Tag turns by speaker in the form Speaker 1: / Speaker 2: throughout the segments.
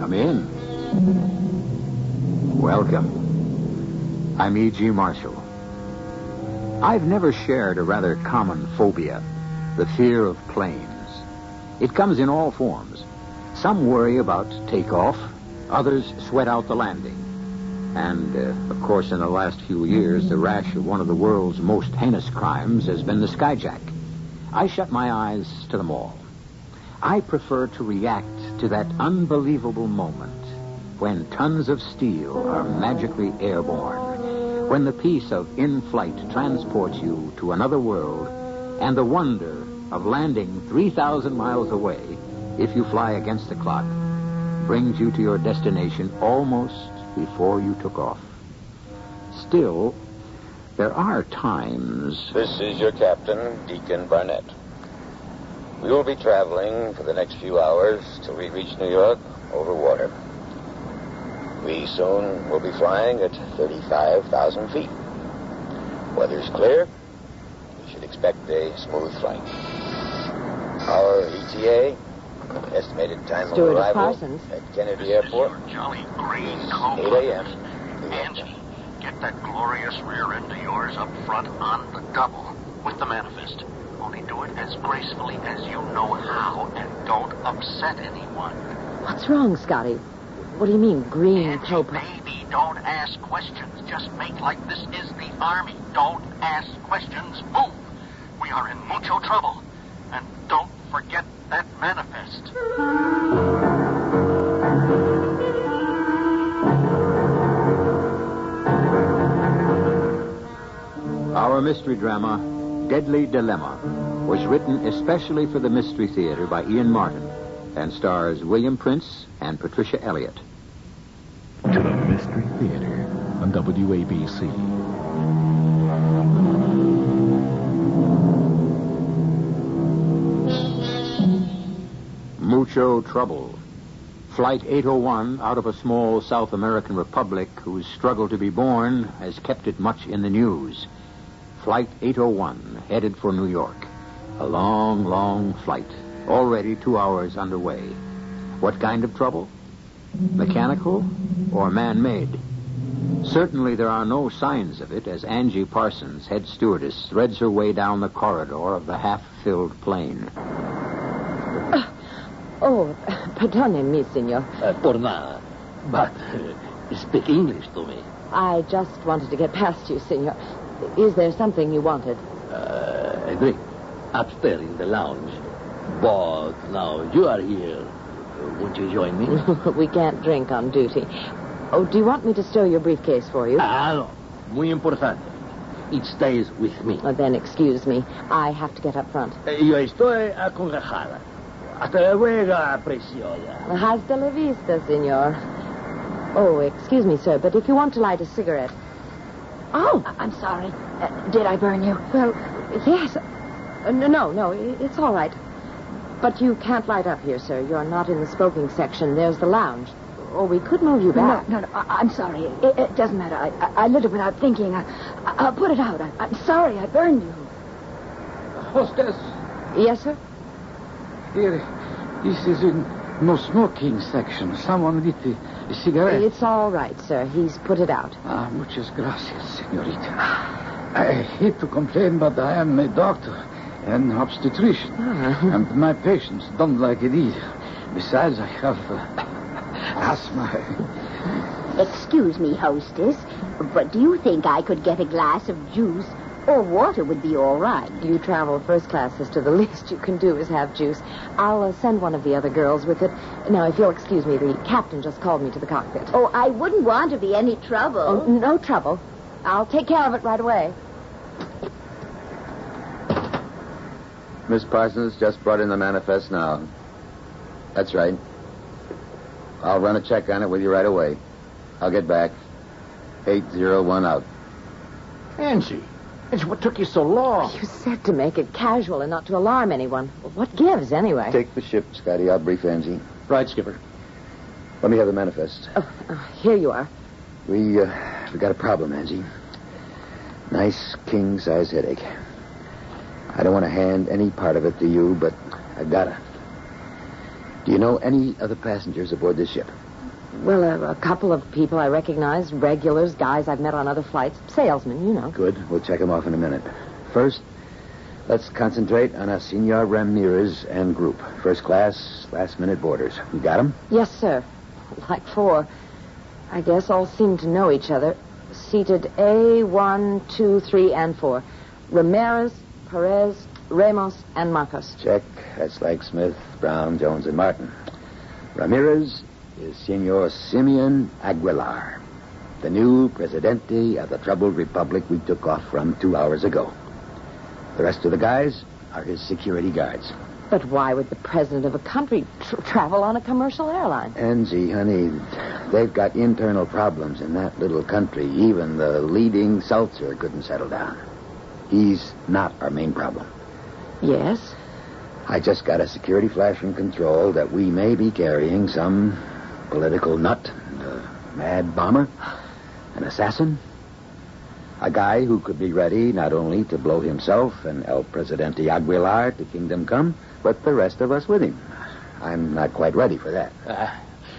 Speaker 1: Come in. Welcome. I'm E.G. Marshall. I've never shared a rather common phobia, the fear of planes. It comes in all forms. Some worry about takeoff, others sweat out the landing. And, of course, in the last few years, the rash of one of the world's most heinous crimes has been the skyjack. I shut my eyes to them all. I prefer to react to that unbelievable moment when tons of steel are magically airborne, when the peace of in-flight transports you to another world, and the wonder of landing 3,000 miles away, if you fly against the clock, brings you to your destination almost before you took off. Still, there are times...
Speaker 2: This is your captain, Deacon Barnett. We will be traveling for the next few hours till we reach New York over water. We soon will be flying at 35,000 feet. Weather's clear. We should expect a smooth flight. Our ETA, estimated time of arrival
Speaker 3: Parsons.
Speaker 2: at Kennedy Airport,
Speaker 4: Jolly green
Speaker 2: is
Speaker 4: coat.
Speaker 2: 8 a.m.
Speaker 4: Angie, get that glorious rear end of yours up front on the double with the manifest. Only do it as gracefully as you know how, and don't upset anyone.
Speaker 3: What's wrong, Scotty? What do you mean, green
Speaker 4: Angie,
Speaker 3: co-pilot?
Speaker 4: baby, don't ask questions. Just make like this is the Army. Don't ask questions. Move. We are in mucho trouble. And don't forget that manifest.
Speaker 1: Our mystery drama, Deadly Dilemma, was written especially for the Mystery Theater by Ian Martin and stars William Prince and Patricia Elliott.
Speaker 5: To the Mystery Theater on WABC.
Speaker 1: Mucho trouble. Flight 801 out of a small South American republic whose struggle to be born has kept it much in the news. Flight 801 headed for New York. A long, long flight. Already 2 hours underway. What kind of trouble? Mechanical or man-made? Certainly there are no signs of it as Angie Parsons, head stewardess, threads her way down the corridor of the half-filled plane.
Speaker 3: Perdone, senor.
Speaker 6: Por nada. But speak English to me.
Speaker 3: I just wanted to get past you, senor. Is there something you wanted?
Speaker 6: A drink. Upstairs in the lounge. But now you are here. Won't you join me?
Speaker 3: We can't drink on duty. Oh, do you want me to stow your briefcase for you?
Speaker 6: No. Muy importante. It stays with me.
Speaker 3: Oh, then excuse me. I have to get up front.
Speaker 6: Yo estoy acongojada. Hasta luego, preciosa.
Speaker 3: Hasta la vista, senor. Oh, excuse me, sir, but if you want to light a cigarette... Oh!
Speaker 7: I'm sorry. Did I burn you?
Speaker 3: Well, yes. No, it's all right. But you can't light up here, sir. You're not in the smoking section. There's the lounge. Or we could move you back.
Speaker 7: No, I'm sorry. It doesn't matter. I lit it without thinking. I'll put it out. I'm sorry I burned you.
Speaker 8: Hostess.
Speaker 3: Yes, sir?
Speaker 8: Here, this is in no smoking section. Someone lit a cigarette.
Speaker 3: It's all right, sir. He's put it out.
Speaker 8: Muchas gracias, señorita. I hate to complain, but I am a doctor, an obstetrician. And my patients don't like it either. Besides, I have asthma.
Speaker 7: Excuse me, hostess, but do you think I could get a glass of juice? Or water would be all right.
Speaker 3: You travel first class, sister. The least you can do is have juice. I'll send one of the other girls with it. Now, if you'll excuse me, the captain just called me to the cockpit.
Speaker 7: Oh, I wouldn't want to be any trouble.
Speaker 3: Oh, no trouble. I'll take care of it right away.
Speaker 2: Miss Parsons just brought in the manifest now. That's right. I'll run a check on it with you right away. I'll get back. 801 out.
Speaker 6: Angie, what took you so long?
Speaker 3: You said to make it casual and not to alarm anyone. Well, what gives, anyway?
Speaker 2: Take the ship, Scotty. I'll brief Angie.
Speaker 6: Right, Skipper.
Speaker 2: Let me have the manifest.
Speaker 3: Here you are.
Speaker 2: We got a problem, Angie. Nice king-size headache. I don't want to hand any part of it to you, but I gotta. Do you know any other passengers aboard this ship?
Speaker 3: Well, a couple of people I recognize, regulars, guys I've met on other flights, salesmen, you know.
Speaker 9: Good. We'll check them off in a minute. First, let's concentrate on a Senor Ramirez and group. First class, last-minute boarders. You got them?
Speaker 3: Yes, sir. Like 4. I guess all seem to know each other. Seated A, 1, 2, 3, and 4. Ramirez, Perez, Ramos, and Marcos.
Speaker 9: Check. That's like Smith, Brown, Jones, and Martin. Ramirez is Senor Simeon Aguilar, the new presidente of the troubled republic we took off from 2 hours ago. The rest of the guys are his security guards.
Speaker 3: But why would the president of a country travel on a commercial airline?
Speaker 9: Angie, honey, they've got internal problems in that little country. Even the leading seltzer couldn't settle down. He's not our main problem.
Speaker 3: Yes?
Speaker 9: I just got a security flash from control that we may be carrying some political nut, a mad bomber, an assassin, a guy who could be ready not only to blow himself and El Presidente Aguilar to kingdom come, but the rest of us with him. I'm not quite ready for that.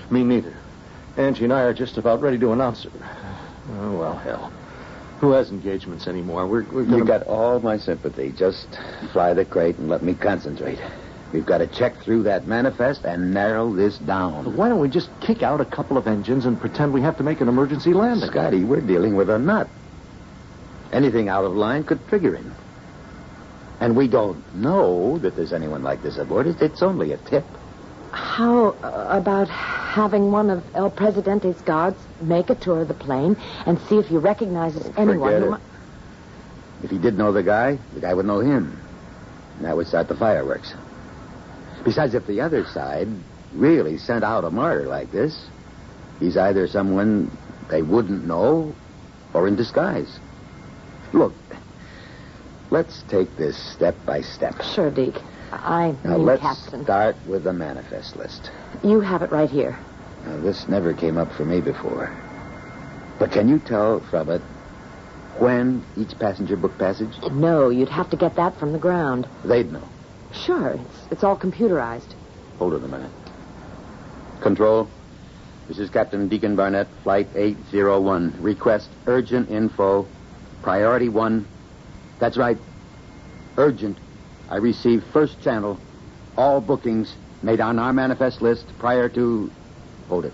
Speaker 10: Me neither. Angie and I are just about ready to announce it. Oh, well, hell. Who has engagements anymore? We're gonna...
Speaker 9: You got all my sympathy. Just fly the crate and let me concentrate. We've got to check through that manifest and narrow this down.
Speaker 10: But why don't we just kick out a couple of engines and pretend we have to make an emergency landing?
Speaker 9: Scotty, we're dealing with a nut. Anything out of line could trigger him. And we don't know that there's anyone like this aboard. It's only a tip.
Speaker 3: How about having one of El Presidente's guards make a tour of the plane and see if he recognizes anyone
Speaker 9: Forget
Speaker 3: who
Speaker 9: it. If he did know the guy would know him. And that would start the fireworks. Besides, if the other side really sent out a martyr like this, he's either someone they wouldn't know or in disguise. Look, let's take this step by step.
Speaker 3: Sure, Deke.
Speaker 9: Now, let's start with the manifest list.
Speaker 3: You have it right here.
Speaker 9: Now, this never came up for me before. But can you tell from it when each passenger booked passage?
Speaker 3: No, you'd have to get that from the ground.
Speaker 9: They'd know.
Speaker 3: Sure, it's all computerized.
Speaker 9: Hold it a minute. Control, this is Captain Deacon Barnett, Flight 801. Request urgent info, priority 1. That's right, urgent. I received first channel, all bookings made on our manifest list prior to... Hold it.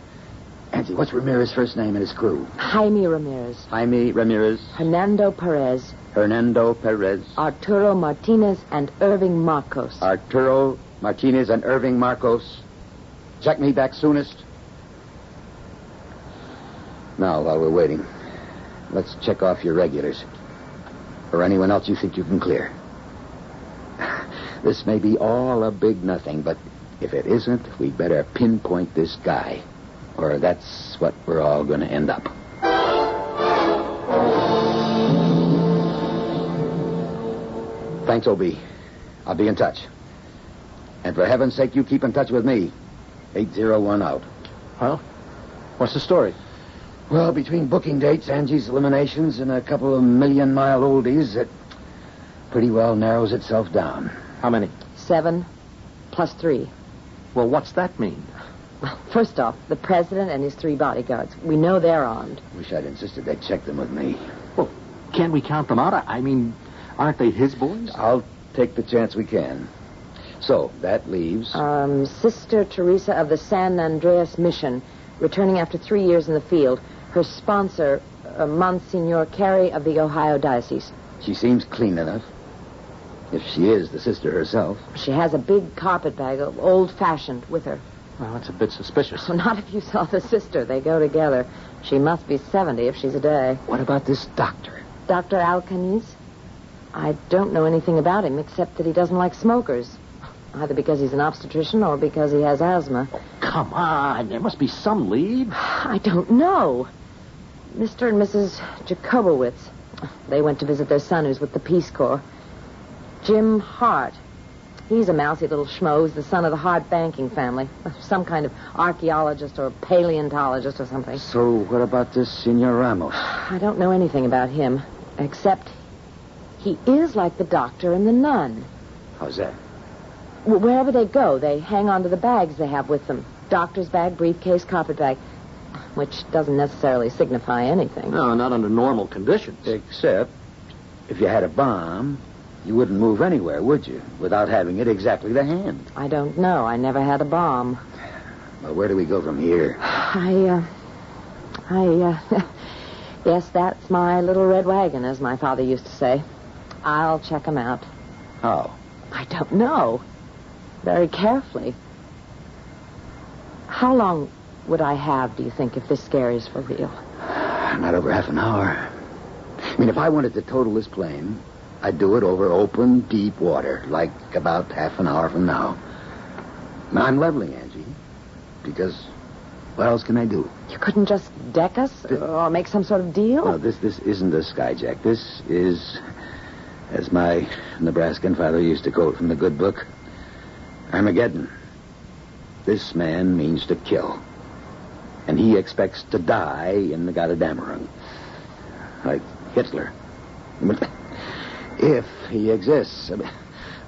Speaker 9: Angie, what's Ramirez's first name and his crew?
Speaker 3: Jaime Ramirez.
Speaker 9: Jaime Ramirez.
Speaker 3: Hernando Perez.
Speaker 9: Hernando Perez.
Speaker 3: Arturo Martinez and Irving Marcos.
Speaker 9: Arturo Martinez and Irving Marcos. Check me back soonest. Now, while we're waiting, let's check off your regulars. Or anyone else you think you can clear. This may be all a big nothing, but if it isn't, we better pinpoint this guy. Or that's what we're all going to end up. Thanks, O.B. I'll be in touch. And for heaven's sake, you keep in touch with me. 801 out.
Speaker 10: Well, what's the story?
Speaker 9: Well, between booking dates, Angie's eliminations, and a couple of million-mile oldies, it pretty well narrows itself down.
Speaker 10: How many?
Speaker 3: 7 plus 3.
Speaker 10: Well, what's that mean?
Speaker 3: Well, first off, the president and his 3 bodyguards. We know they're armed.
Speaker 9: Wish I'd insisted they'd check them with me.
Speaker 10: Well, can't we count them out? I mean, aren't they his boys?
Speaker 9: I'll take the chance we can. So, that leaves...
Speaker 3: Sister Teresa of the San Andreas Mission, returning after 3 years in the field. Her sponsor, Monsignor Carey of the Ohio Diocese.
Speaker 9: She seems clean enough. If she is the sister herself.
Speaker 3: She has a big carpetbag, old-fashioned, with her.
Speaker 10: Well, that's a bit suspicious.
Speaker 3: Well, not if you saw the sister. They go together. She must be 70 if she's a day.
Speaker 9: What about this doctor?
Speaker 3: Dr. Alcanis? I don't know anything about him, except that he doesn't like smokers. Either because he's an obstetrician or because he has asthma.
Speaker 10: Oh, come on. There must be some lead.
Speaker 3: I don't know. Mr. and Mrs. Jacobowitz. They went to visit their son, who's with the Peace Corps. Jim Hart. He's a mousy little schmo who's the son of the Hart banking family. Some kind of archaeologist or paleontologist or something.
Speaker 9: So what about this Senor Ramos?
Speaker 3: I don't know anything about him, except he is like the doctor and the nun.
Speaker 9: How's that?
Speaker 3: Wherever they go, they hang on to the bags they have with them. Doctor's bag, briefcase, carpet bag. which doesn't necessarily signify anything.
Speaker 10: No, not under normal conditions.
Speaker 9: Except, if you had a bomb, you wouldn't move anywhere, would you? Without having it exactly to hand.
Speaker 3: I don't know. I never had a bomb.
Speaker 9: Well, where do we go from here?
Speaker 3: Yes, that's my little red wagon, as my father used to say. I'll check him out.
Speaker 9: How?
Speaker 3: I don't know. Very carefully. How long would I have, do you think, if this scare is for real?
Speaker 9: Not over half an hour. I mean, if I wanted to total this plane, I'd do it over open, deep water, like about half an hour from now. Now, I'm leveling, Angie, because what else can I do?
Speaker 3: You couldn't just deck us or make some sort of deal?
Speaker 9: No, this isn't a skyjack. This is, as my Nebraskan father used to quote from the good book, Armageddon. This man means to kill. And he expects to die in the Gotterdammerung. Like Hitler. If he exists.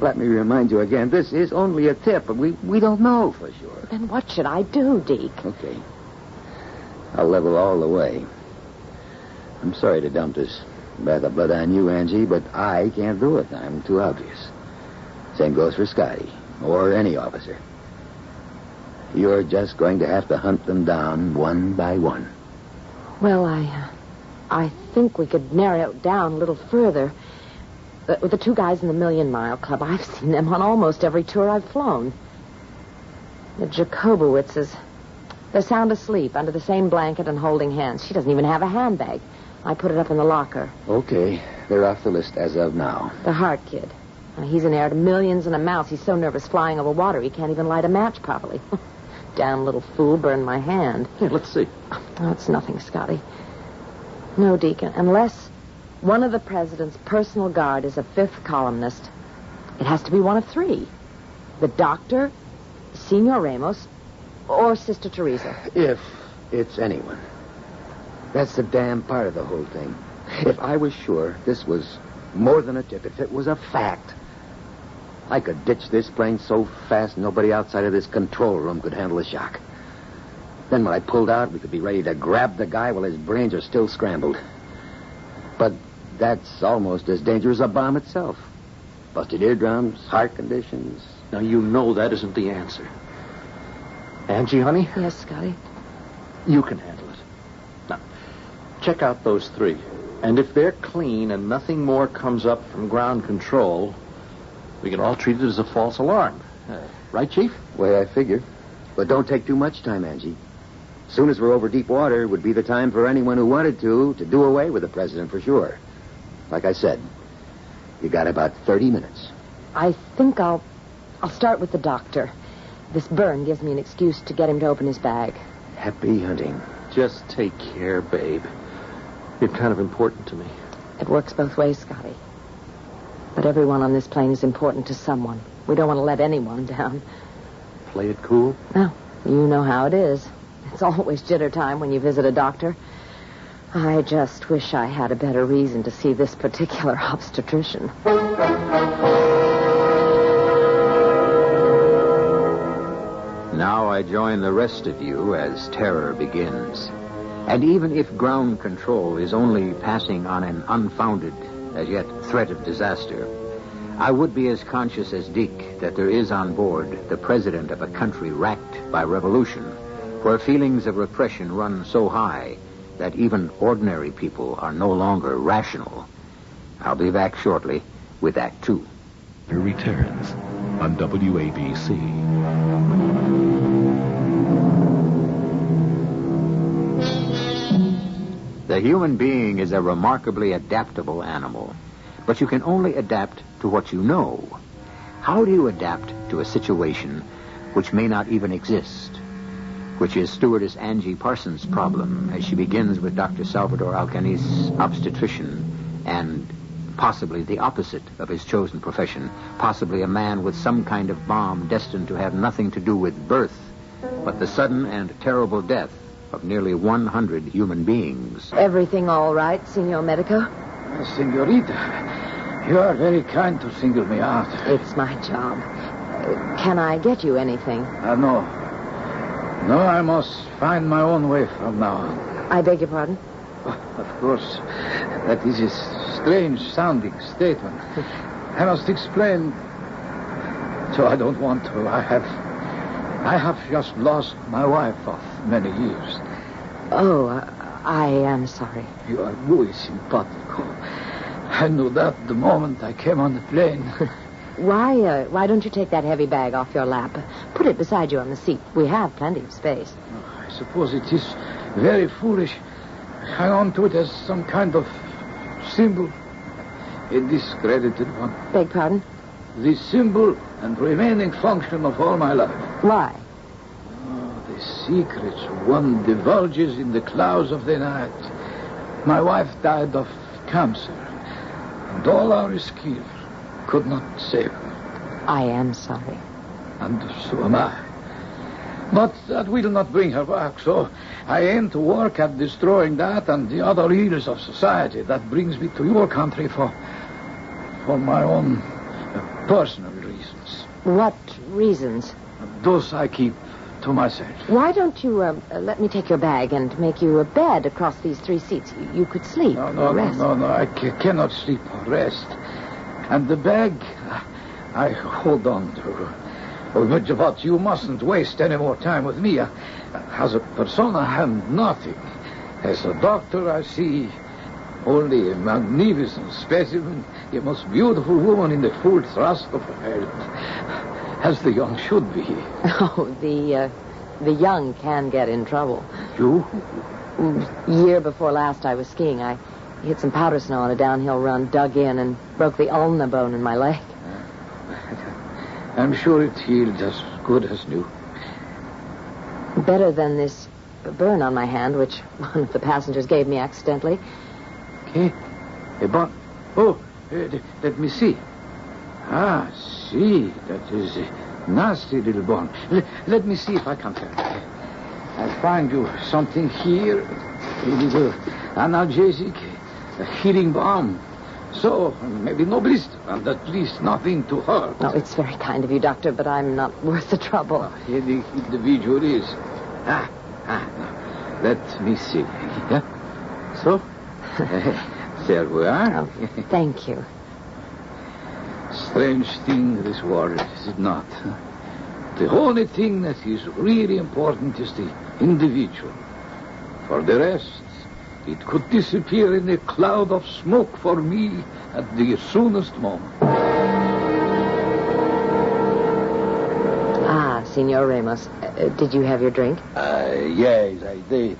Speaker 9: Let me remind you again, this is only a tip, but we don't know for sure.
Speaker 3: Then what should I do, Deke?
Speaker 9: Okay. I'll level all the way. I'm sorry to dump this bath of blood on you, Angie, but I can't do it. I'm too obvious. Same goes for Scotty, or any officer. You're just going to have to hunt them down one by one.
Speaker 3: Well, I think we could narrow it down a little further. With the two guys in the Million Mile Club, I've seen them on almost every tour I've flown. The Jacobowitzes, they're sound asleep under the same blanket and holding hands. She doesn't even have a handbag. I put it up in the locker.
Speaker 9: Okay, they're off the list as of now.
Speaker 3: The Hart kid. He's an heir to millions and a mouse. He's so nervous flying over water he can't even light a match properly. Damn little fool burned my hand.
Speaker 10: Hey, let's see.
Speaker 3: Oh, it's nothing, Scotty. No, Deacon, unless one of the president's personal guard is a fifth columnist, it has to be one of three. The doctor, Senor Ramos, or Sister Teresa.
Speaker 9: If it's anyone. That's the damn part of the whole thing. If I was sure this was more than a tip, if it was a fact, I could ditch this plane so fast nobody outside of this control room could handle a shock. Then when I pulled out, we could be ready to grab the guy while his brains are still scrambled. But that's almost as dangerous as a bomb itself. Busted eardrums, heart conditions.
Speaker 10: Now, you know that isn't the answer. Angie, honey?
Speaker 3: Yes, Scotty?
Speaker 10: You can handle it. Now, check out those three. And if they're clean and nothing more comes up from ground control, we can all treat it as a false alarm. Right, Chief?
Speaker 9: Way I figure. But don't take too much time, Angie. As soon as we're over deep water would be the time for anyone who wanted to do away with the president for sure. Like I said, you got about 30 minutes.
Speaker 3: I think I'll start with the doctor. This burn gives me an excuse to get him to open his bag.
Speaker 9: Happy hunting.
Speaker 10: Just take care, babe. You're kind of important to me.
Speaker 3: It works both ways, Scotty. But everyone on this plane is important to someone. We don't want to let anyone down.
Speaker 10: Play it cool?
Speaker 3: Well, you know how it is. It's always jitter time when you visit a doctor. I just wish I had a better reason to see this particular obstetrician.
Speaker 1: Now I join the rest of you as terror begins. And even if ground control is only passing on an unfounded, as yet, threat of disaster, I would be as conscious as Dick that there is on board the president of a country racked by revolution, where feelings of repression run so high that even ordinary people are no longer rational. I'll be back shortly with Act 2.
Speaker 5: Returns on WABC.
Speaker 1: The human being is a remarkably adaptable animal, but you can only adapt to what you know. How do you adapt to a situation which may not even exist? Which is stewardess Angie Parsons' problem as she begins with Dr. Salvador Alcani's obstetrician and possibly the opposite of his chosen profession, possibly a man with some kind of bomb destined to have nothing to do with birth, but the sudden and terrible death of nearly 100 human beings.
Speaker 3: Everything all right, Senor Medico?
Speaker 8: Senorita, you are very kind to single me out.
Speaker 3: It's my job. Can I get you anything?
Speaker 8: No. No, I must find my own way from now on.
Speaker 3: I beg your pardon?
Speaker 8: Of course, that is a strange-sounding statement. I must explain. So I don't want to. I have just lost my wife of many years.
Speaker 3: Oh, I am sorry.
Speaker 8: You are muy simpatico. I knew that the moment I came on the plane.
Speaker 3: Why don't you take that heavy bag off your lap? Put it beside you on the seat. We have plenty of space.
Speaker 8: I suppose it is very foolish. Hang on to it as some kind of symbol. A discredited one.
Speaker 3: Beg pardon?
Speaker 8: The symbol and remaining function of all my life.
Speaker 3: Why?
Speaker 8: The secrets one divulges in the clouds of the night. My wife died of cancer, and all our skill could not save her.
Speaker 3: I am sorry.
Speaker 8: And so am I. But that will not bring her back, so I aim to work at destroying that and the other ills of society. That brings me to your country for my own personal reasons.
Speaker 3: What reasons?
Speaker 8: Those I keep to myself.
Speaker 3: Why don't you let me take your bag and make you a bed across these 3 seats? You could sleep or rest.
Speaker 8: No, I cannot sleep or rest. And the bag, I hold on to. But you mustn't waste any more time with me. As a persona, I am nothing. As a doctor, I see only a magnificent specimen, a most beautiful woman in the full thrust of her health, as the young should be.
Speaker 3: Oh, the young can get in trouble.
Speaker 8: You?
Speaker 3: Year before last, I was skiing. I hit some powder snow on a downhill run, dug in, and broke the ulna bone in my leg.
Speaker 8: I'm sure it healed as good as new.
Speaker 3: Better than this burn on my hand, which one of the passengers gave me accidentally.
Speaker 8: Okay. But, let me see. Ah, see, that is a nasty little burn. Let me see if I can help. I'll find you something here, a little analgesic, a healing balm. So, maybe no blister, and at least nothing to hurt.
Speaker 3: Oh, it's very kind of you, Doctor, but I'm not worth the trouble.
Speaker 8: Here the individual is. Now, let me see. Yeah? So, there we are.
Speaker 3: Oh, thank you.
Speaker 8: Strange thing, this world, is it not? The only thing that is really important is the individual. For the rest, it could disappear in a cloud of smoke for me at the soonest moment.
Speaker 3: Ah, Senor Ramos, did you have your drink?
Speaker 6: Yes, I did.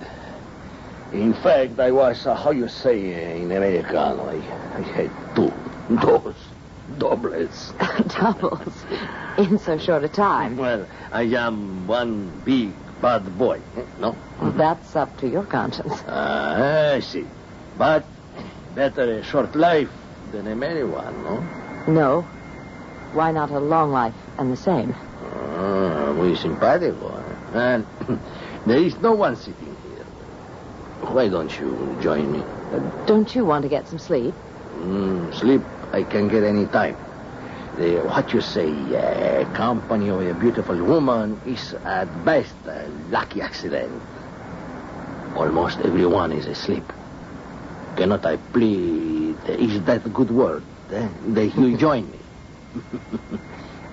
Speaker 6: In fact, I was, how you say in Americano, I had 2 doubles.
Speaker 3: Doubles? In so short a time?
Speaker 6: Well, I am one big bad boy, no?
Speaker 3: That's up to your conscience.
Speaker 6: I see. But better a short life than a merry one, no?
Speaker 3: No. Why not a long life and the same?
Speaker 6: Muy simpático. And there is no one sitting here. Why don't you join me?
Speaker 3: Don't you want to get some sleep?
Speaker 6: Sleep I can get any time. What you say, company of a beautiful woman is at best a lucky accident. Almost everyone is asleep. Cannot I plead? Is that a good word? That you join me.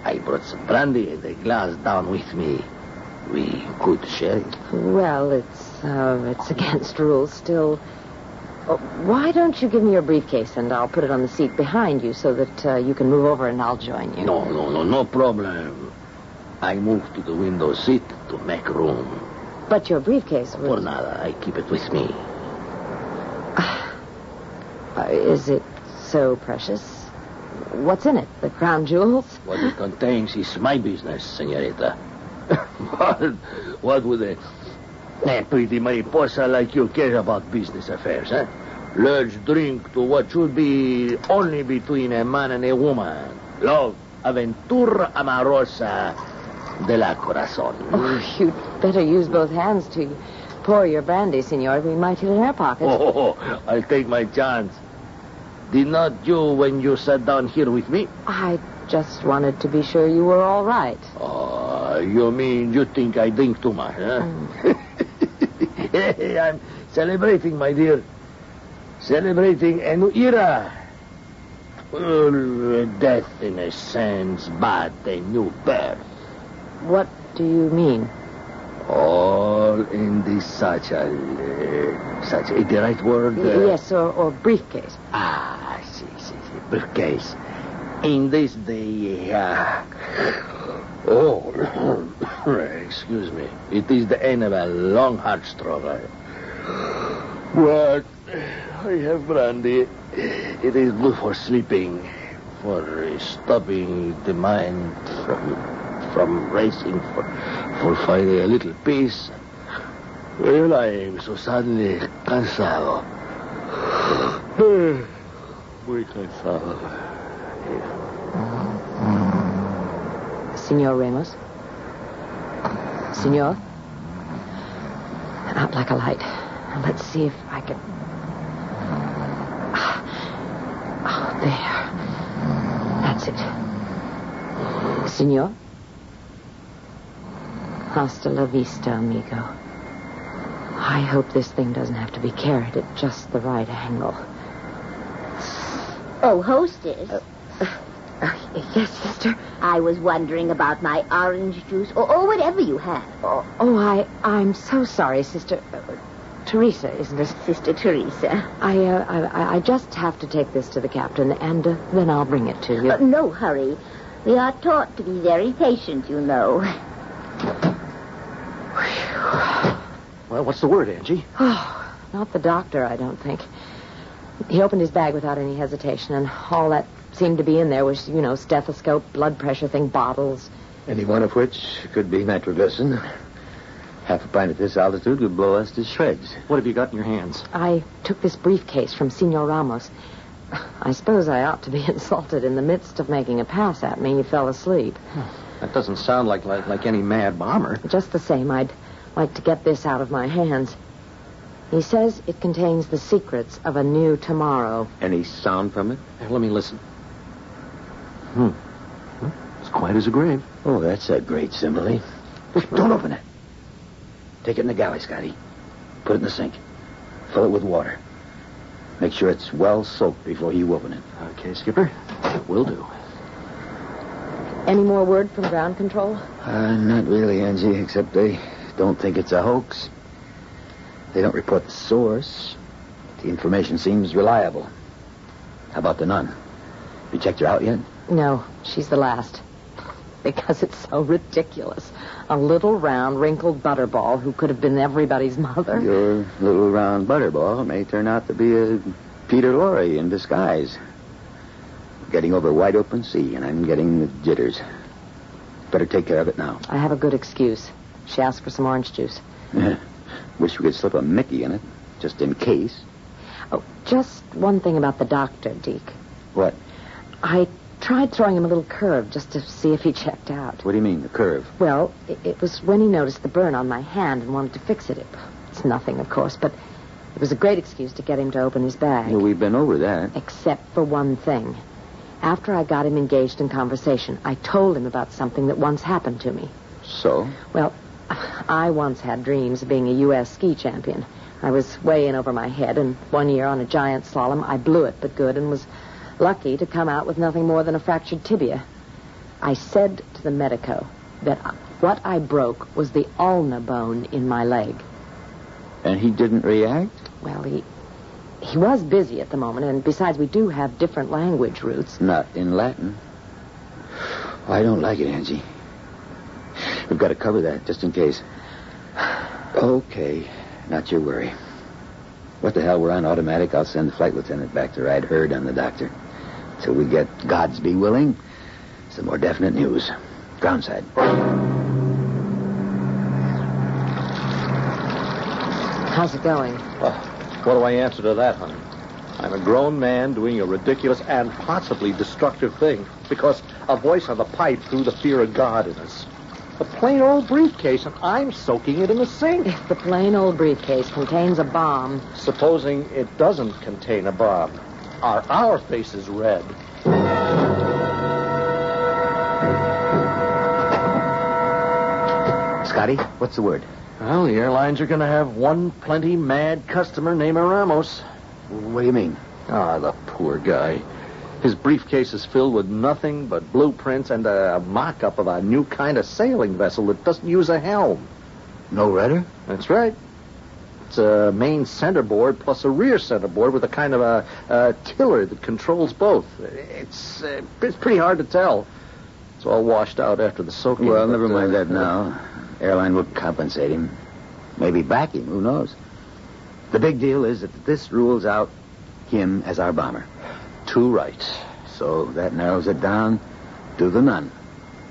Speaker 6: I brought some brandy and a glass down with me. We could share it.
Speaker 3: Well, it's against rules still. Why don't you give me your briefcase and I'll put it on the seat behind you so that you can move over and I'll join you.
Speaker 6: No problem. I move to the window seat to make room.
Speaker 3: But your briefcase was...
Speaker 6: Por nada, I keep it with me.
Speaker 3: Is it so precious? What's in it? The crown jewels?
Speaker 6: What it contains is my business, señorita. What would a pretty mariposa like you care about business affairs, eh? Let's drink to what should be only between a man and a woman. Love, aventura amorosa de la corazón.
Speaker 3: Oh, you'd better use both hands to pour your brandy, senor. We might hit an air pocket.
Speaker 6: Oh, I'll take my chance. Did not you when you sat down here with me?
Speaker 3: I just wanted to be sure you were all right.
Speaker 6: Oh, You mean you think I drink too much, huh? Hey, I'm celebrating, my dear. Celebrating a new era. Death, in a sense, but a new birth.
Speaker 3: What do you mean?
Speaker 6: All in this such a the right word?
Speaker 3: Yes, or briefcase.
Speaker 6: See, briefcase. In this day, excuse me. It is the end of a long, hard struggle. But I have brandy. It is good for sleeping, for stopping the mind from racing, for finding a little peace. Well, I am so suddenly cansado. Muy cansado.
Speaker 3: Senor Ramos? Senor? Out like a light. Let's see if I can... Oh, there. That's it. Senor? Hasta la vista, amigo. I hope this thing doesn't have to be carried at just the right angle.
Speaker 7: Oh, hostess.
Speaker 3: Yes, sister?
Speaker 7: I was wondering about my orange juice or whatever you have.
Speaker 3: I'm so sorry, Sister... Teresa, isn't it?
Speaker 7: Sister Teresa.
Speaker 3: I just have to take this to the captain, and then I'll bring it to you.
Speaker 7: No hurry. We are taught to be very patient, you know.
Speaker 10: Well, what's the word, Angie?
Speaker 3: Oh, not the doctor, I don't think. He opened his bag without any hesitation, and all that seemed to be in there was, stethoscope, blood pressure thing, bottles.
Speaker 9: Any one of which could be nitroglycerin. Half a pint at this altitude would blow us to shreds.
Speaker 10: What have you got in your hands?
Speaker 3: I took this briefcase from Senor Ramos. I suppose I ought to be insulted. In the midst of making a pass at me, he fell asleep.
Speaker 10: That doesn't sound like any mad bomber.
Speaker 3: Just the same, I'd like to get this out of my hands. He says it contains the secrets of a new tomorrow.
Speaker 9: Any sound from it?
Speaker 10: Here, let me listen. It's quiet as a grave.
Speaker 9: Oh, that's a great simile. Don't open it. Take it in the galley, Scotty. Put it in the sink. Fill it with water. Make sure it's well soaked before you open it.
Speaker 10: Okay, Skipper. Will do.
Speaker 3: Any more word from ground control?
Speaker 9: Not really, Angie, except they don't think it's a hoax. They don't report the source. The information seems reliable. How about the nun? You checked her out yet?
Speaker 3: No, she's the last. Because it's so ridiculous. A little round, wrinkled butterball who could have been everybody's mother.
Speaker 9: Your little round butterball may turn out to be a Peter Lorre in disguise. Getting over a wide open sea, and I'm getting the jitters. Better take care of it now.
Speaker 3: I have a good excuse. She asked for some orange juice.
Speaker 9: Wish we could slip a Mickey in it, just in case.
Speaker 3: Oh, just one thing about the doctor, Deke.
Speaker 9: What?
Speaker 3: I tried throwing him a little curve just to see if he checked out.
Speaker 9: What do you mean, the curve?
Speaker 3: Well, it was when he noticed the burn on my hand and wanted to fix it. It's nothing, of course, but it was a great excuse to get him to open his bag.
Speaker 9: Well, we've been over that.
Speaker 3: Except for one thing. After I got him engaged in conversation, I told him about something that once happened to me.
Speaker 9: So?
Speaker 3: Well, I once had dreams of being a U.S. ski champion. I was way in over my head, and one year on a giant slalom, I blew it but good and was lucky to come out with nothing more than a fractured tibia. I said to the medico that what I broke was the ulna bone in my leg.
Speaker 9: And he didn't react?
Speaker 3: Well, he was busy at the moment, and besides, we do have different language roots.
Speaker 9: Not in Latin. I don't like it, Angie. We've got to cover that, just in case. Okay, not your worry. What the hell, we're on automatic. I'll send the flight lieutenant back to ride herd on the doctor. Till we get, God's be willing, some more definite news. Groundside.
Speaker 3: How's it going?
Speaker 10: Well, what do I answer to that, honey? I'm a grown man doing a ridiculous and possibly destructive thing because a voice on the pipe threw the fear of God in us. A plain old briefcase, and I'm soaking it in the sink.
Speaker 3: If the plain old briefcase contains a bomb...
Speaker 10: Supposing it doesn't contain a bomb, are our faces red?
Speaker 3: How's
Speaker 9: Scotty, what's the word?
Speaker 10: Well, the airlines are going to have one plenty mad customer named Ramos.
Speaker 9: What do you mean?
Speaker 10: Ah, the poor guy. His briefcase is filled with nothing but blueprints and a mock-up of a new kind of sailing vessel that doesn't use a helm.
Speaker 9: No rudder?
Speaker 10: That's right. It's a main centerboard plus a rear centerboard with a kind of a tiller that controls both. It's pretty hard to tell. It's all washed out after the soaking.
Speaker 9: Well, never mind that now. Airline will compensate him. Maybe back him. Who knows? The big deal is that this rules out him as our bomber.
Speaker 10: Too right.
Speaker 9: So that narrows it down to the nun.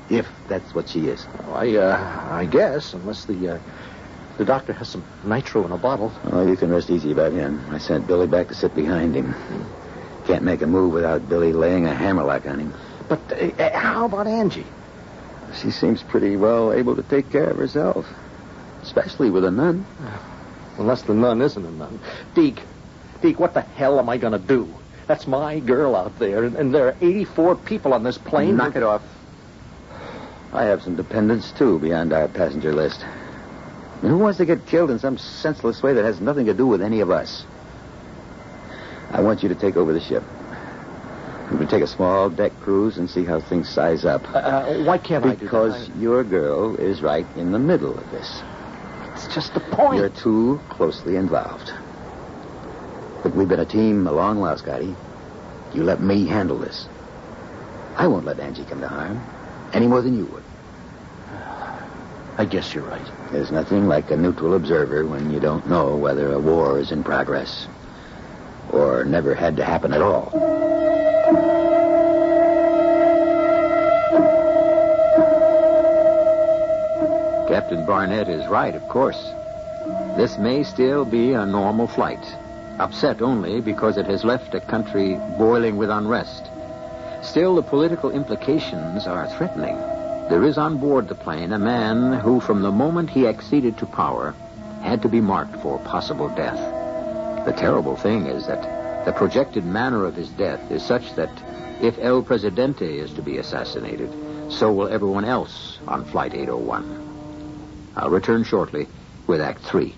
Speaker 9: If that's what she is.
Speaker 10: Well, I guess, unless the doctor has some nitro in a bottle.
Speaker 9: Oh, you can rest easy about him. I sent Billy back to sit behind him. Can't make a move without Billy laying a hammerlock on him.
Speaker 10: But how about Angie?
Speaker 9: She seems pretty well able to take care of herself. Especially with a nun.
Speaker 10: Unless the nun isn't a nun. Deke, what the hell am I going to do? That's my girl out there, and there are 84 people on this plane.
Speaker 9: Knock it off. I have some dependents, too, beyond our passenger list. And who wants to get killed in some senseless way that has nothing to do with any of us? I want you to take over the ship. We're going to take a small deck cruise and see how things size up.
Speaker 10: Why can't I do that?
Speaker 9: Because your girl is right in the middle of this.
Speaker 10: It's just the point.
Speaker 9: You're too closely involved. But we've been a team a long while, Scotty. You let me handle this. I won't let Angie come to harm, any more than you would.
Speaker 10: I guess you're right.
Speaker 9: There's nothing like a neutral observer when you don't know whether a war is in progress or never had to happen at all. Captain Barnett is right, of course. This may still be a normal flight. Upset only because it has left a country boiling with unrest. Still, the political implications are threatening. There is on board the plane a man who, from the moment he acceded to power, had to be marked for possible death. The terrible thing is that the projected manner of his death is such that if El Presidente is to be assassinated, so will everyone else on Flight 801. I'll return shortly with Act 3.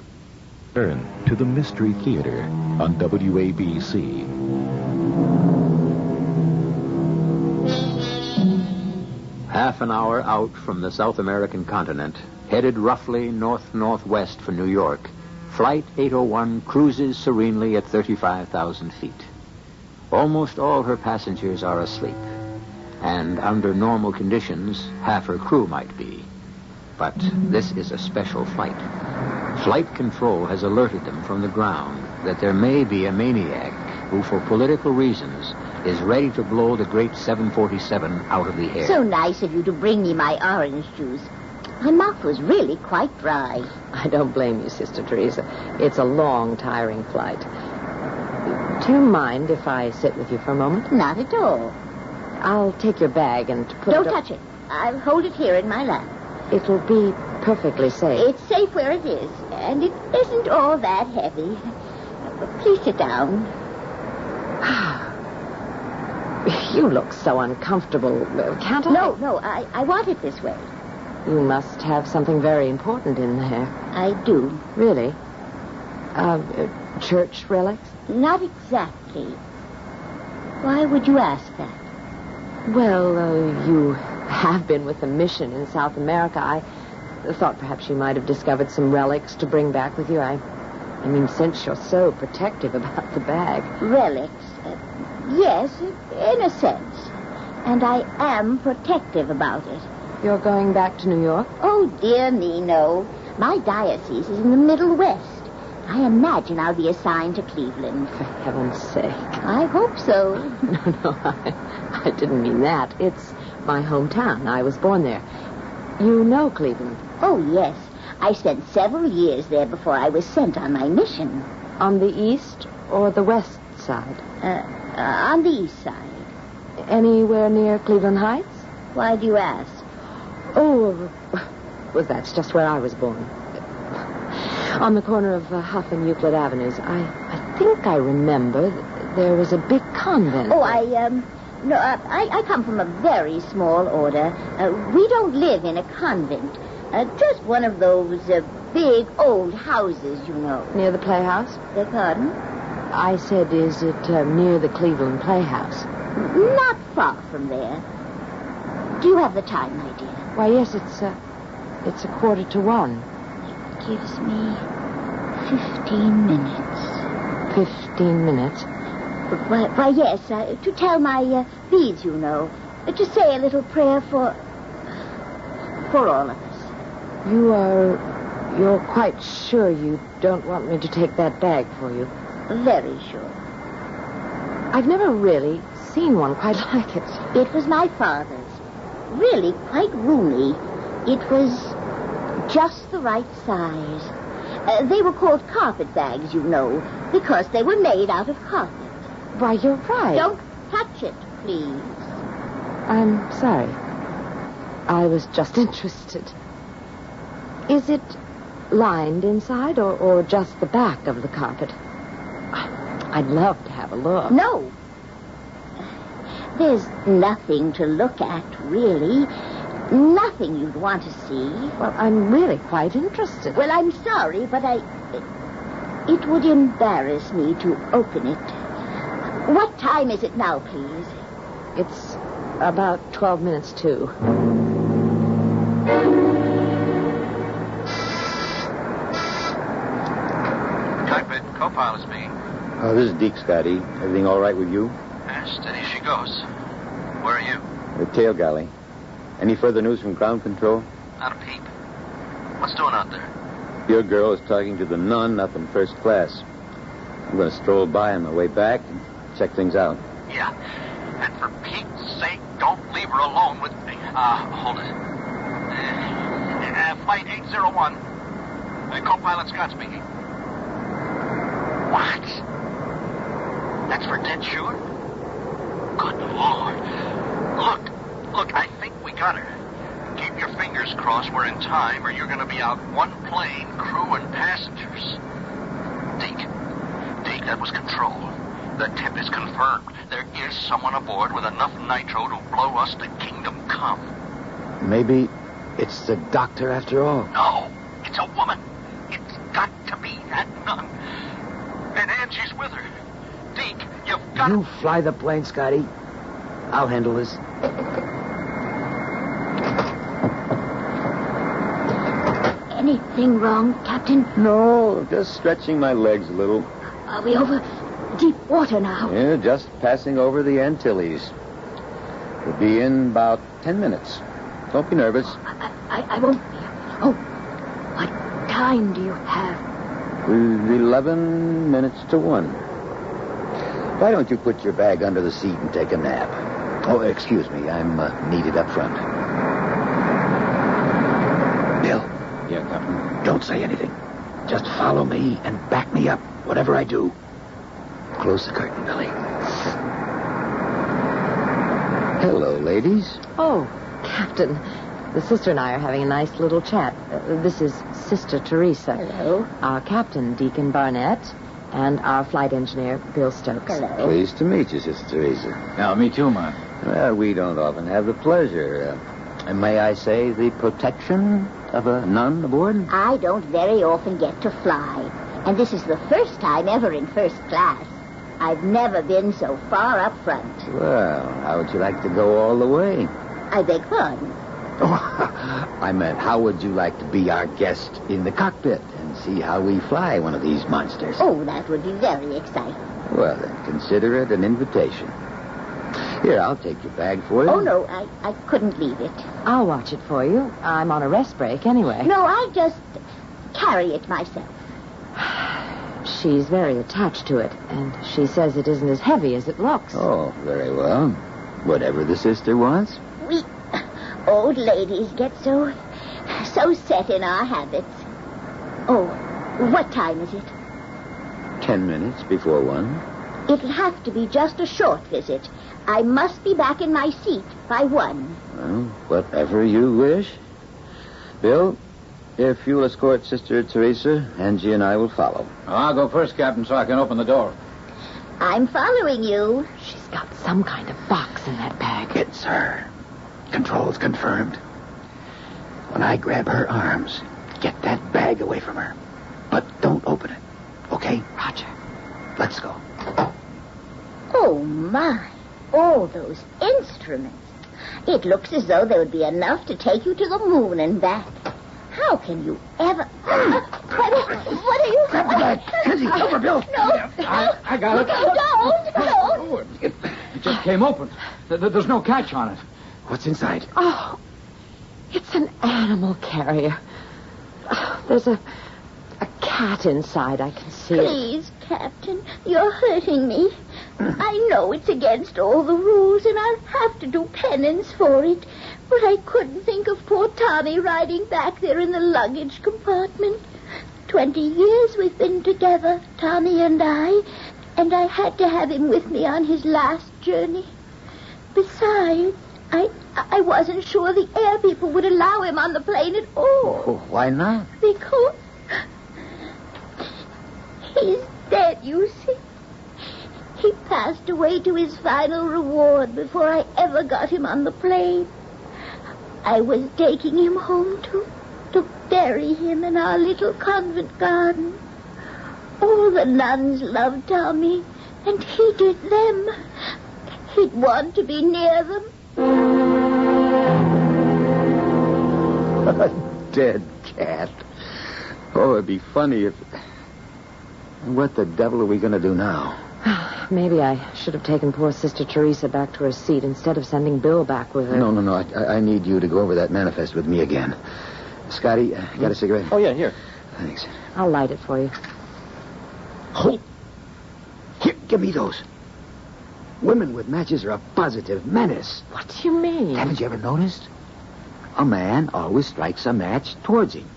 Speaker 5: Turn to the Mystery Theater on WABC.
Speaker 1: Half an hour out from the South American continent, headed roughly north-northwest for New York, Flight 801 cruises serenely at 35,000 feet. Almost all her passengers are asleep, and under normal conditions, half her crew might be. But this is a special flight. Flight control has alerted them from the ground that there may be a maniac who, for political reasons, is ready to blow the great 747 out of the air.
Speaker 7: So nice of you to bring me my orange juice. My mouth was really quite dry.
Speaker 3: I don't blame you, Sister Teresa. It's a long, tiring flight. Do you mind if I sit with you for a moment?
Speaker 7: Not at all.
Speaker 3: I'll take your bag and put
Speaker 7: Don't
Speaker 3: it...
Speaker 7: touch it. I'll hold it here in my lap.
Speaker 3: It'll be perfectly safe.
Speaker 7: It's safe where it is, and it isn't all that heavy. Please sit down.
Speaker 3: You look so uncomfortable. Can't I?
Speaker 7: No, I want it this way.
Speaker 3: You must have something very important in there.
Speaker 7: I do.
Speaker 3: Really? Church relics?
Speaker 7: Not exactly. Why would you ask that?
Speaker 3: Well, you have been with the mission in South America. I thought perhaps you might have discovered some relics to bring back with you. I mean, since you're so protective about the bag.
Speaker 7: Relics? Yes, in a sense. And I am protective about it.
Speaker 3: You're going back to New York?
Speaker 7: Oh, dear me, no. My diocese is in the Middle West. I imagine I'll be assigned to Cleveland.
Speaker 3: For heaven's sake.
Speaker 7: I hope so.
Speaker 3: No, I didn't mean that. It's my hometown. I was born there. You know Cleveland?
Speaker 7: Oh, yes. I spent several years there before I was sent on my mission.
Speaker 3: On the east or the west side?
Speaker 7: On the east side.
Speaker 3: Anywhere near Cleveland Heights?
Speaker 7: Why do you ask?
Speaker 3: Oh, well, that's just where I was born. On the corner of Huff and Euclid Avenues. I think I remember there was a big convent.
Speaker 7: Oh, I come from a very small order. We don't live in a convent. Just one of those big old houses, you know.
Speaker 3: Near the Playhouse?
Speaker 7: Beg pardon?
Speaker 3: I said, is it near the Cleveland Playhouse?
Speaker 7: Not far from there. Do you have the time, my dear?
Speaker 3: Why, yes, it's 1:45.
Speaker 7: It gives me 15 minutes.
Speaker 3: 15 minutes?
Speaker 7: Why, yes, to tell my beads, you know. To say a little prayer for all of us.
Speaker 3: You're quite sure you don't want me to take that bag for you?
Speaker 7: Very sure.
Speaker 3: I've never really seen one quite like it.
Speaker 7: It was my father's. Really quite roomy. It was just the right size. They were called carpet bags, you know, because they were made out of carpet.
Speaker 3: Why, you're right.
Speaker 7: Don't touch it, please.
Speaker 3: I'm sorry. I was just interested. Is it lined inside or just the back of the carpet? I'd love to have a look.
Speaker 7: No. There's nothing to look at, really. Nothing you'd want to see.
Speaker 3: Well, I'm really quite interested.
Speaker 7: Well, I'm sorry, but it would embarrass me to open it. What time is it now, please?
Speaker 3: It's about 12 minutes to.
Speaker 4: Cockpit, co-pilot speaking.
Speaker 9: Oh, this is Deke, Scotty. Everything all right with you?
Speaker 4: Steady she goes. Where are you?
Speaker 9: The tail galley. Any further news from ground control?
Speaker 4: Not a peep. What's doing out there?
Speaker 9: Your girl is talking to the nun up in first class. I'm going to stroll by on my way back and check things out.
Speaker 4: Yeah. And for Pete's sake, don't leave her alone with me. Hold it. Flight 801. Co-pilot Scott speaking. What? That's for dead sure? Good Lord. Look, I think we got her. Keep your fingers crossed we're in time or you're going to be out one plane, crew and passengers. Deke, that was control. The tip is confirmed. There is someone aboard with enough nitro to blow us to kingdom come.
Speaker 6: Maybe it's the doctor after all.
Speaker 4: No, it's a woman. It's got to be that nun. And Angie's with her. Deke, you've got
Speaker 6: You fly the plane, Scotty. I'll handle this.
Speaker 7: Anything wrong, Captain?
Speaker 9: No, just stretching my legs a little.
Speaker 7: Are we over deep water now?
Speaker 9: Yeah, just passing over the Antilles. We'll be in about 10 minutes. Don't be nervous.
Speaker 7: I won't be. Oh, what time do you have?
Speaker 9: 11 minutes to 1. Why don't you put your bag under the seat and take a nap? Oh, excuse me. I'm needed up front. Bill.
Speaker 8: Yeah, Captain.
Speaker 6: Don't say anything. Just follow me and back me up, whatever I do. Close the curtain, Billy.
Speaker 9: Hello, ladies.
Speaker 3: Oh, Captain. The sister and I are having a nice little chat. This is Sister Teresa.
Speaker 7: Hello.
Speaker 3: Our captain, Deacon Barnett, and our flight engineer, Bill Stokes.
Speaker 7: Hello.
Speaker 9: Pleased to meet you, Sister Teresa.
Speaker 8: Yeah, me too, man.
Speaker 9: Well, we don't often have the pleasure, and may I say the protection of a nun aboard?
Speaker 7: I don't very often get to fly. And this is the first time ever in first class. I've never been so far up front.
Speaker 9: Well, how would you like to go all the way?
Speaker 7: I beg pardon.
Speaker 9: I meant, how would you like to be our guest in the cockpit and see how we fly one of these monsters?
Speaker 7: Oh, that would be very exciting.
Speaker 9: Well, then, consider it an invitation. Here, I'll take your bag for you.
Speaker 7: Oh, no, I couldn't leave it.
Speaker 3: I'll watch it for you. I'm on a rest break anyway.
Speaker 7: No, I just carry it myself.
Speaker 3: She's very attached to it, and she says it isn't as heavy as it looks.
Speaker 9: Oh, very well. Whatever the sister wants.
Speaker 7: We old ladies get so set in our habits. Oh, what time is it?
Speaker 9: 10 minutes before 1.
Speaker 7: It'll have to be just a short visit. I must be back in my seat by 1.
Speaker 9: Well, whatever you wish. Bill, if you'll escort Sister Teresa, Angie and I will follow.
Speaker 8: I'll go first, Captain, so I can open the door.
Speaker 7: I'm following you.
Speaker 3: She's got some kind of box in that bag.
Speaker 6: It's her. Control's confirmed. When I grab her arms, get that bag away from her. But don't open it. Okay?
Speaker 3: Roger.
Speaker 6: Let's go.
Speaker 7: Oh, my. All those instruments. It looks as though there would be enough to take you to the moon and back. How can you ever... What are you...
Speaker 6: Grab the bag. Kenzie, over, Bill.
Speaker 7: No.
Speaker 8: I got it.
Speaker 7: Don't.
Speaker 8: It just came open. There's no catch on it.
Speaker 6: What's inside?
Speaker 3: Oh, it's an animal carrier. Oh, there's a cat inside. I can see it.
Speaker 7: Please, Captain, you're hurting me. I know it's against all the rules, and I'll have to do penance for it. But I couldn't think of poor Tommy riding back there in the luggage compartment. 20 years we've been together, Tommy and I had to have him with me on his last journey. Besides, I wasn't sure the air people would allow him on the plane at all.
Speaker 6: Oh, why not?
Speaker 7: Because he's dead, you see. He passed away to his final reward before I ever got him on the plane. I was taking him home to bury him in our little convent garden. All the nuns loved Tommy, and he did them. He'd want to be near them.
Speaker 9: A dead cat. Oh, it'd be funny if... What the devil are we going to do now?
Speaker 3: Maybe I should have taken poor Sister Teresa back to her seat instead of sending Bill back with her.
Speaker 9: No. I need you to go over that manifest with me again. Scotty, got a cigarette?
Speaker 10: Oh, yeah, here.
Speaker 9: Thanks.
Speaker 3: I'll light it for you.
Speaker 6: Hold. Here, give me those. Women with matches are a positive menace.
Speaker 3: What do you mean?
Speaker 6: Haven't you ever noticed? A man always strikes a match towards him.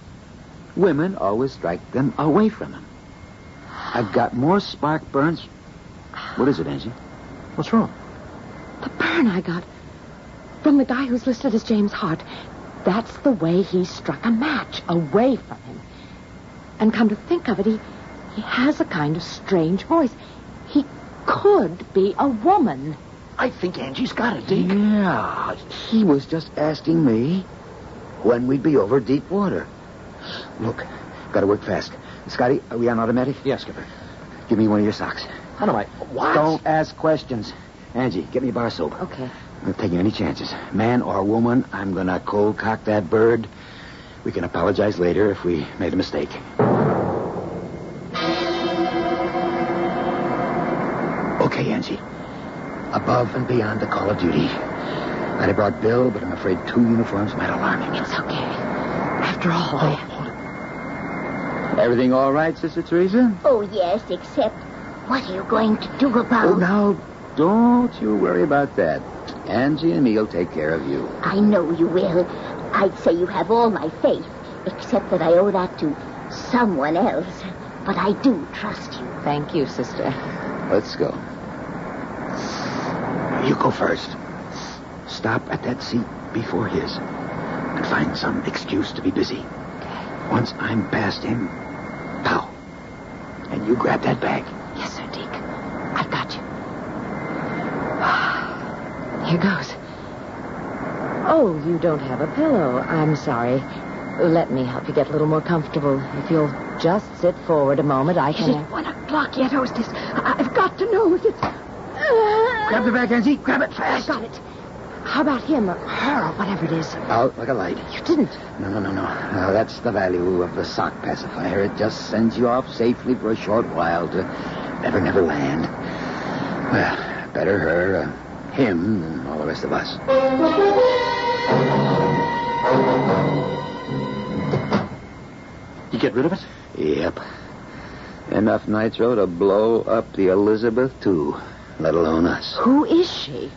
Speaker 6: Women always strike them away from him. I've got more spark burns. What is it, Angie? What's wrong?
Speaker 3: The burn I got from the guy who's listed as James Hart. That's the way he struck a match, away from him. And come to think of it, he has a kind of strange voice. He could be a woman.
Speaker 6: I think Angie's got it, Deke.
Speaker 9: Yeah, he was just asking me when we'd be over deep water. Look, gotta work fast. Scotty, are we on automatic?
Speaker 10: Yes, Skipper.
Speaker 9: Give me one of your socks.
Speaker 10: How do I... What?
Speaker 9: Don't ask questions. Angie, get me a bar of soap.
Speaker 3: Okay.
Speaker 9: I'm not taking any chances. Man or woman, I'm gonna cold cock that bird. We can apologize later if we made a mistake. Okay, Angie. Above and beyond the call of duty. I'd have brought Bill, but I'm afraid 2 uniforms might alarm him.
Speaker 3: It's okay. After all,
Speaker 9: Hold it. Everything all right, Sister Teresa?
Speaker 7: Oh, yes, except what are you going to do about...
Speaker 9: Oh, now, don't you worry about that. Angie and me'll take care of you.
Speaker 7: I know you will. I'd say you have all my faith, except that I owe that to someone else. But I do trust you.
Speaker 3: thank you, sister.
Speaker 9: Let's go.
Speaker 6: You go first. Stop at that seat before his and find some excuse to be busy. Once I'm past him, pow. And you grab that bag.
Speaker 3: Yes, sir, Deke. I've got you. Here goes. Oh, you don't have a pillow. I'm sorry. Let me help you get a little more comfortable. If you'll just sit forward a moment, I can...
Speaker 7: Is it 1 o'clock yet, hostess? I've got to know if it's...
Speaker 6: Grab the bag, Angie. Grab it fast.
Speaker 3: I got it. How about him or her or whatever it is?
Speaker 9: Out like a light.
Speaker 3: You didn't.
Speaker 9: No. That's the value of the sock pacifier. It just sends you off safely for a short while to never land. Well, better her, him, than all the rest of us.
Speaker 10: You get rid of it?
Speaker 9: Yep. Enough nitro to blow up the Elizabeth, too, let alone us.
Speaker 3: Who is she?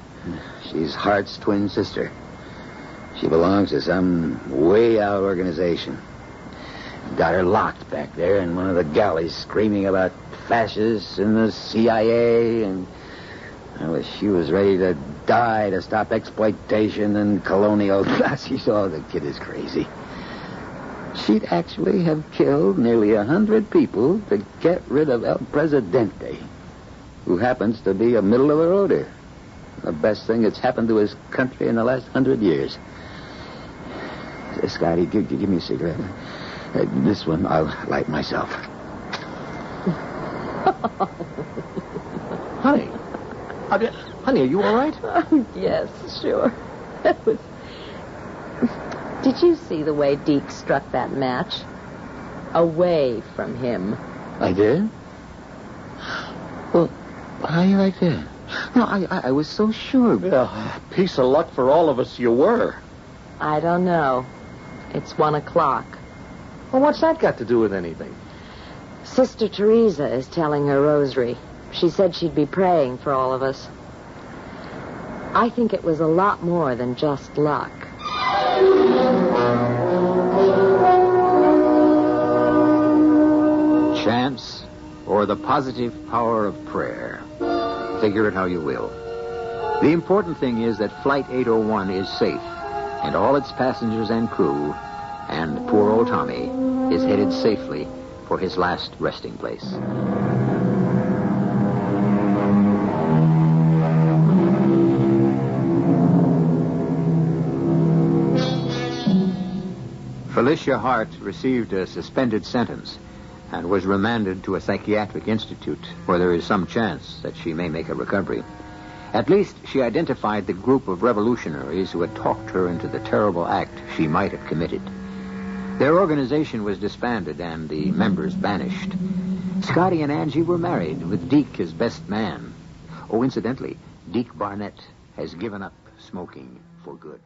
Speaker 9: She's Hart's twin sister. She belongs to some way-out organization. Got her locked back there in one of the galleys screaming about fascists and the CIA and... Well, she was ready to die to stop exploitation and colonial Nazis. Oh, the kid is crazy. She'd actually have killed nearly 100 people to get rid of El Presidente, who happens to be a middle-of-the-roader. The best thing that's happened to his country in the last 100 years. Scotty, give me a cigarette. This one I'll light myself.
Speaker 10: Honey. Honey, are you all right?
Speaker 3: Yes, sure. Did you see the way Deke struck that match? Away from him.
Speaker 9: I did? Well, how do you like that? No, I was so sure.
Speaker 10: Well, piece of luck for all of us you were.
Speaker 3: I don't know. It's 1:00.
Speaker 10: Well, what's that got to do with anything?
Speaker 3: Sister Teresa is telling her rosary. She said she'd be praying for all of us. I think it was a lot more than just luck.
Speaker 1: Chance or the positive power of prayer. Figure it how you will. The important thing is that Flight 801 is safe, and all its passengers and crew, and poor old Tommy, is headed safely for his last resting place. Felicia Hart received a suspended sentence and was remanded to a psychiatric institute where there is some chance that she may make a recovery. At least she identified the group of revolutionaries who had talked her into the terrible act she might have committed. Their organization was disbanded and the members banished. Scotty and Angie were married, with Deke as best man. Oh, incidentally, Deke Barnett has given up smoking for good.